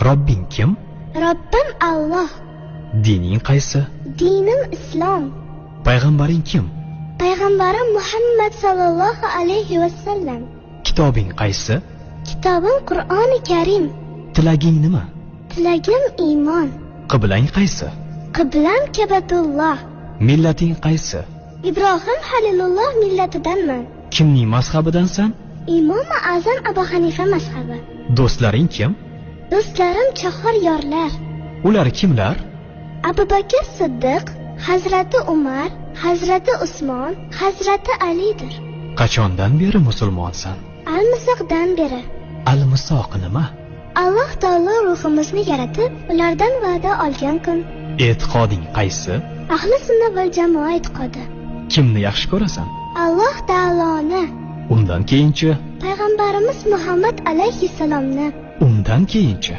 Robbing kim? Robbim Alloh. Dining qaysi? Dinim Islom. Payg'ambaring kim? Payg'ambarim Muhammad sallallohu alayhi vasallam. Kitobing qaysi? Kitobim Qur'oni Karim. Tilaging nima? Tilagim iymon. Qiblang qaysi? Qiblam Ka'batulloh. Millating qaysi? Ibrohim Halilulloh millatidanman. Kimning mazhabidansan? Imom Azam Abu Hanifa mazhabi. Do'stlaring kim? Do'stlarim chahor yorlar. Ular kimlar? Abu Bakr Siddiq, Hazrati Umar, Hazrati Usmon, Hazrati Alidir. Qachondan beri musulmonsan? Al-Misoqdan beri. Al-Misoq nima? Alloh taolo ruhimizni yaratib, ulardan va'da olgan kun. E'tiqoding qaysi? Ahli sunna val jamoa e'tiqodi. Kimni yaxshi ko'rasan? Alloh taoloni. Undan keyinchi? Payg'ambarimiz Muhammad alayhissalomni. Undan keyinchi?